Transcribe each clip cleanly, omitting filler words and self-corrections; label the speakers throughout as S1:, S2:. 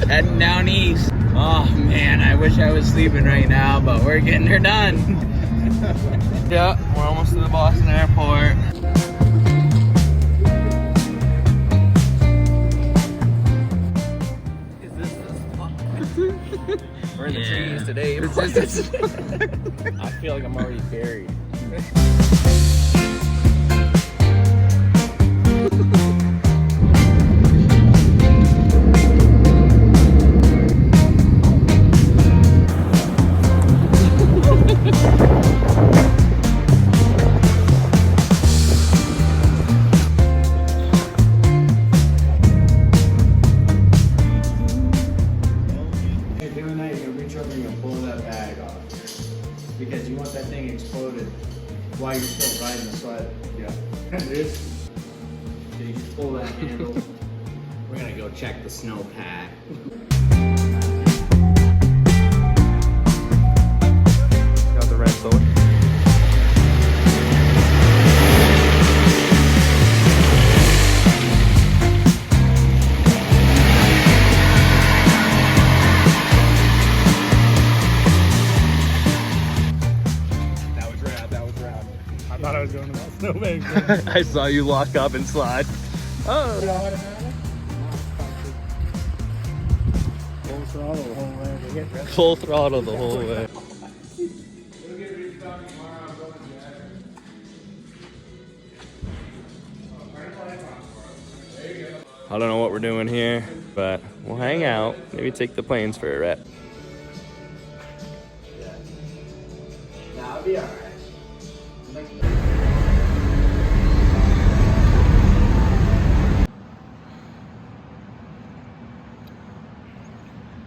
S1: Heading down east. Oh man, I wish I was sleeping right now, but we're getting her done. Yeah, we're almost to the Boston airport. Is this the spot? We're in the trees today. I feel like I'm already buried.
S2: Because you want that thing exploded while you're still riding the sled. Yeah. So you just pull that handle. We're gonna go check the snowpack.
S3: Got the red soda.
S4: I thought I was going to that snowbank.
S3: I saw you lock up and slide. Oh.
S4: Full throttle the whole way.
S3: Full throttle the whole way. I don't know what we're doing here, but we'll hang out. Maybe take the planes for a rep.
S2: That'll be alright.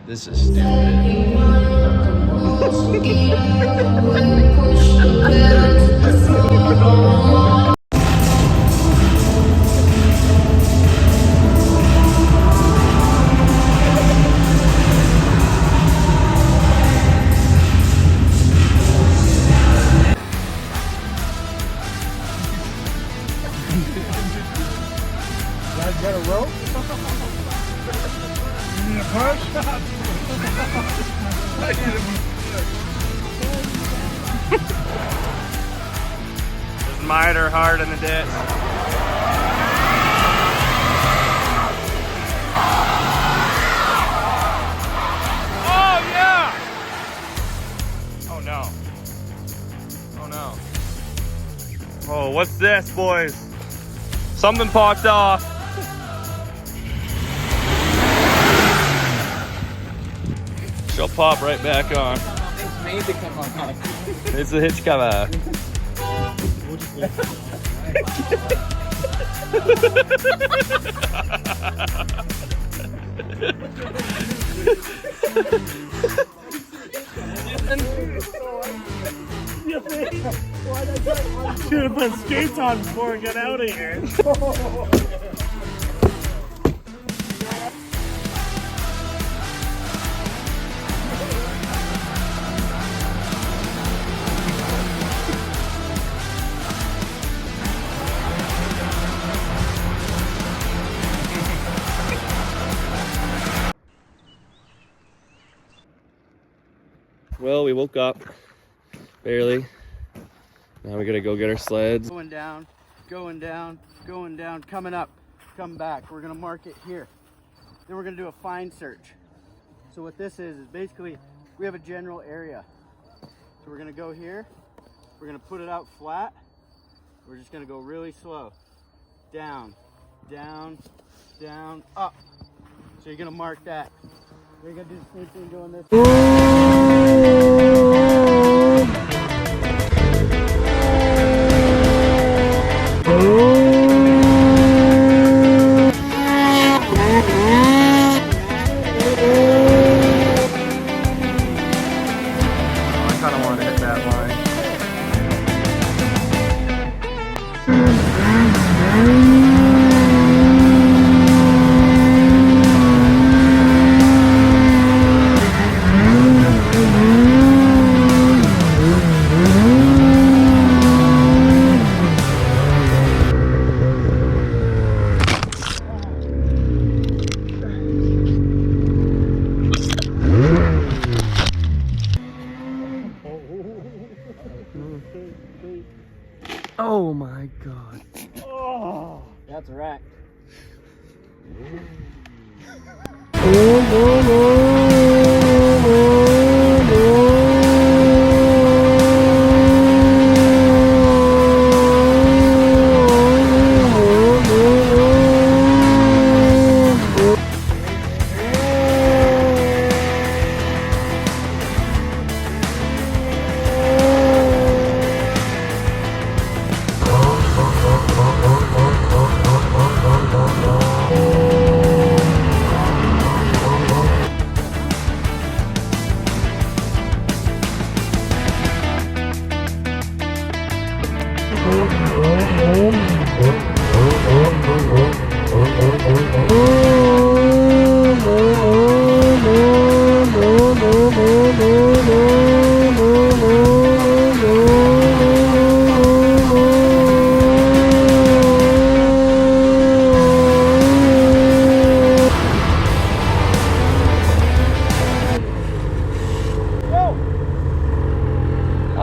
S3: This is stupid.
S4: Guys got a rope? You need a push?
S3: There's miter hard in the ditch. Oh yeah! Oh no. Oh no. Oh, what's this, boys? Something popped off. She'll pop right back on.
S1: It's made to come on.
S3: It's a hitch cover.
S4: Should have put skates on before we get out of here.
S3: Well, we woke up, barely. Now we gotta go get our sleds.
S2: Going down, going down, going down, coming up, come back. We're gonna mark it here. Then we're gonna do a find search. So what this is basically, we have a general area. So we're gonna go here, we're gonna put it out flat. We're just gonna go really slow. Down, down, down, up. So you're gonna mark that. You're gonna do the same thing doing this.
S3: I kinda wanna hit that line.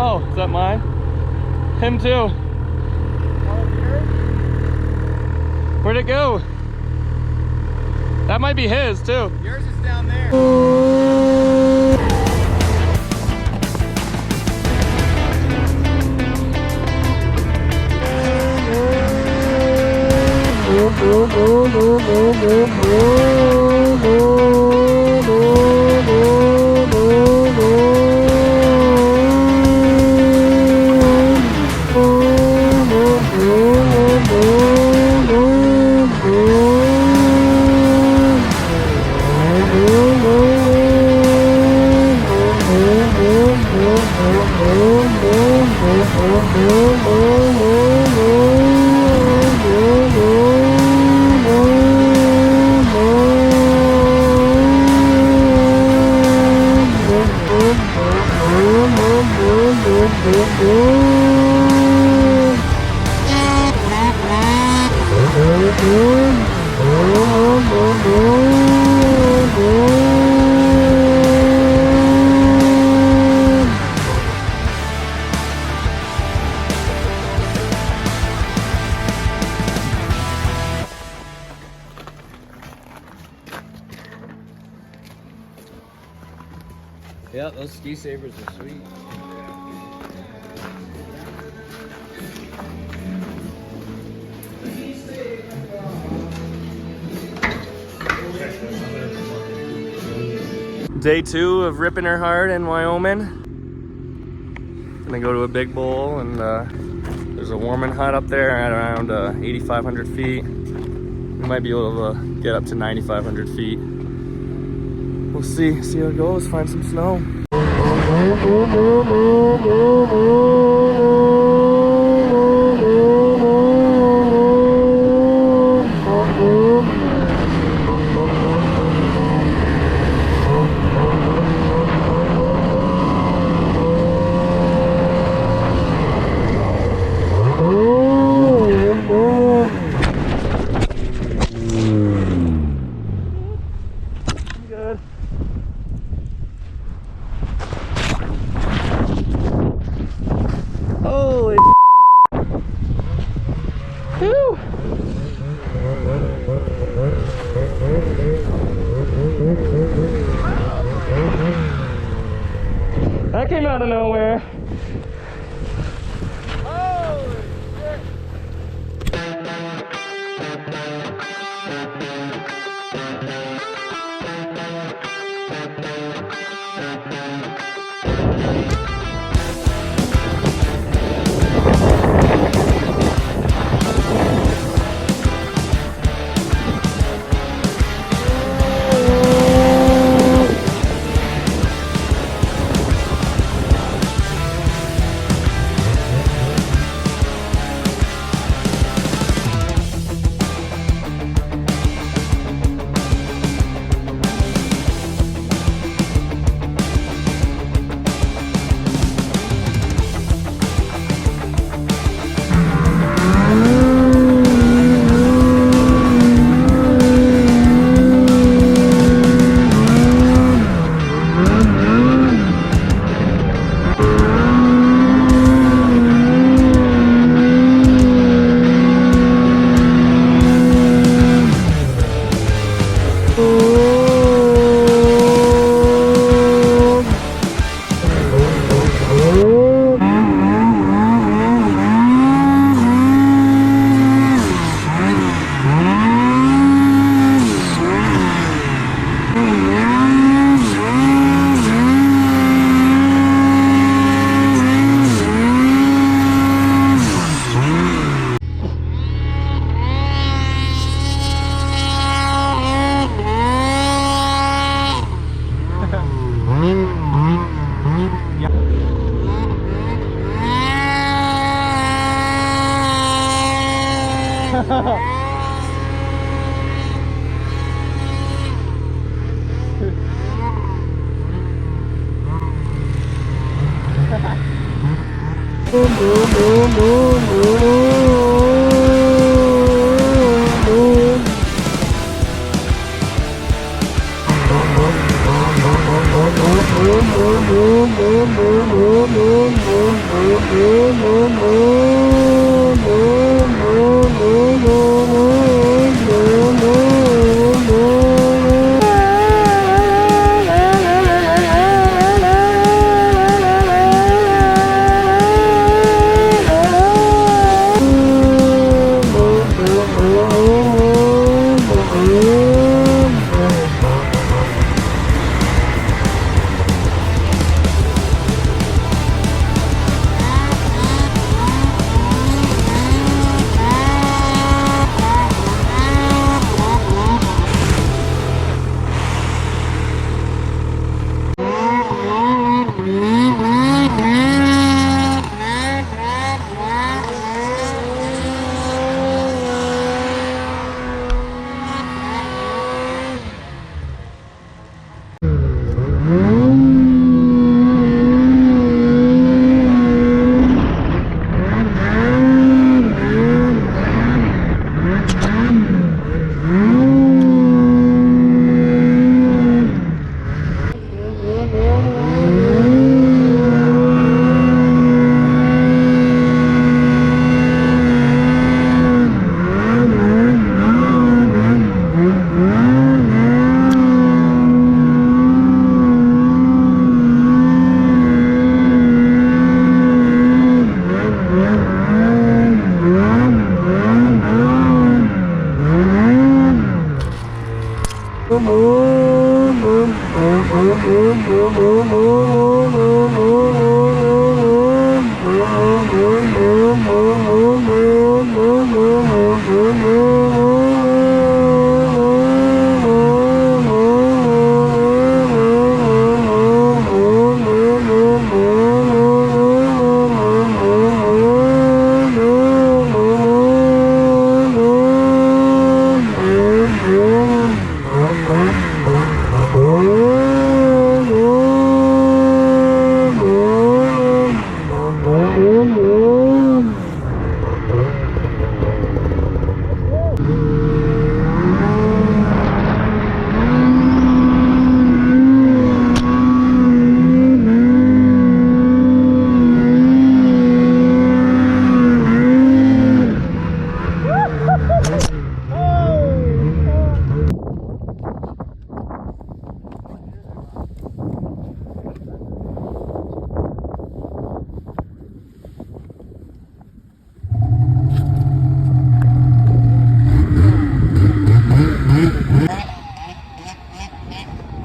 S3: Oh, is that mine? Him too. Where'd it go? That might be his too.
S1: Yours is down there. Yeah, those ski sabers are sweet.
S3: Day 2 of ripping her heart in Wyoming. Gonna go to a big bowl, and there's a warming hut up there at around 8,500 feet. We might be able to get up to 9,500 feet. We'll see how it goes, find some snow. Good. Holy whew. That came out of nowhere.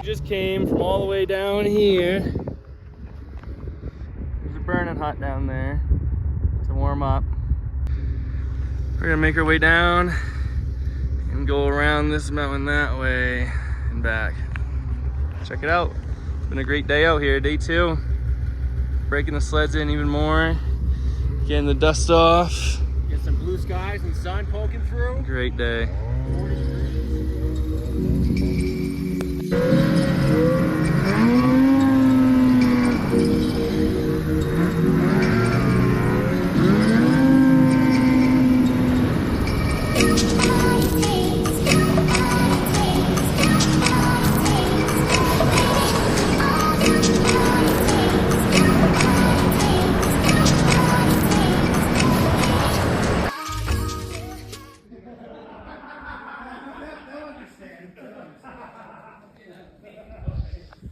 S3: Just came from all the way down here. There's a burning hut down there to warm up. We're gonna make our way down and go around this mountain that way and back. Check it out. It's been a great day out here, day 2. Breaking the sleds in even more, getting the dust off.
S1: Get some blue skies and sun poking through.
S3: Great day.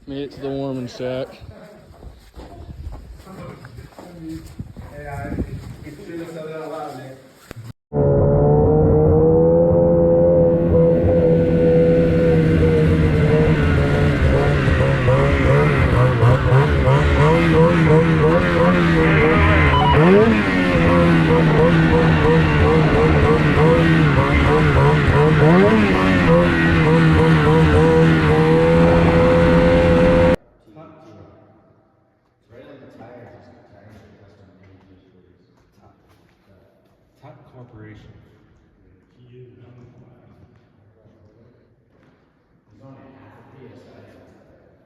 S3: Made it to the warming shack.
S5: Top corporation.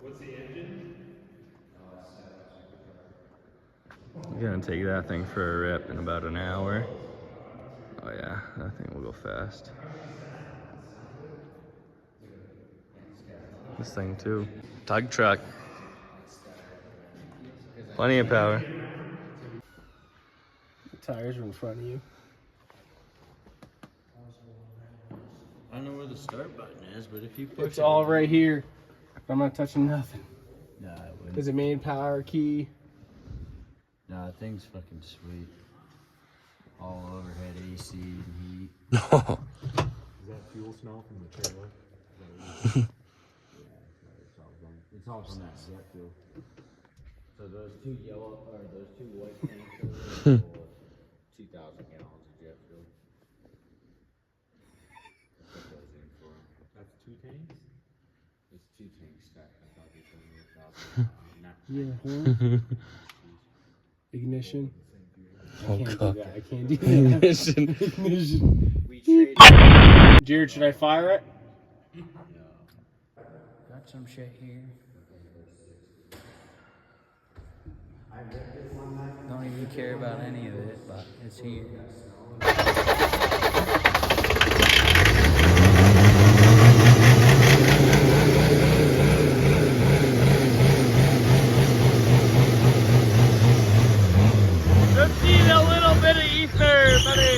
S5: What's the engine?
S3: We Gonna take that thing for a rip in about an hour. Oh yeah, that thing will go fast. This thing too. Tug truck. Plenty of power.
S4: The tires are in front of you.
S1: I don't know where the start button is, but if you push
S4: It's all right here. I'm not touching nothing.
S1: Nah, I wouldn't.
S4: There's a main power key.
S1: Nah, that thing's fucking sweet. All overhead AC and heat.
S5: Is that fuel smell from the trailer?
S1: It's all from that jet fuel. So those two yellow, or those two white tanks over there hold 2,000 gallons of jet fuel. That's what goes in for 'em.
S5: That's 2 tanks?
S1: It's 2 tanks stacked. I thought they told me 1,000.
S4: Yeah. Ignition.
S3: Oh
S4: I can't
S3: god.
S4: do that. I can't do that.
S3: Ignition.
S4: Ignition.
S1: We traded.
S4: Jared, should I fire it?
S1: Got some shit here. Don't even care about any of it, but it's here.
S3: Just need a little bit of ether, buddy.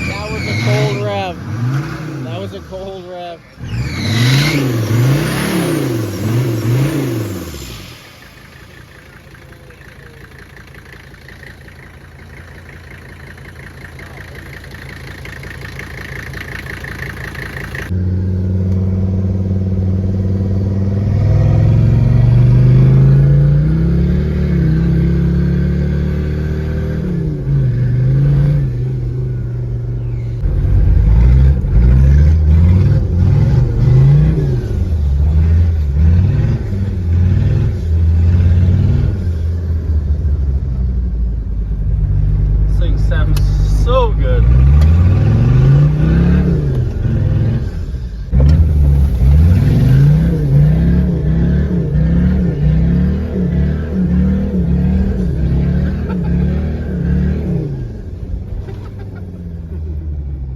S4: That was a cold rev. That was a cold rev.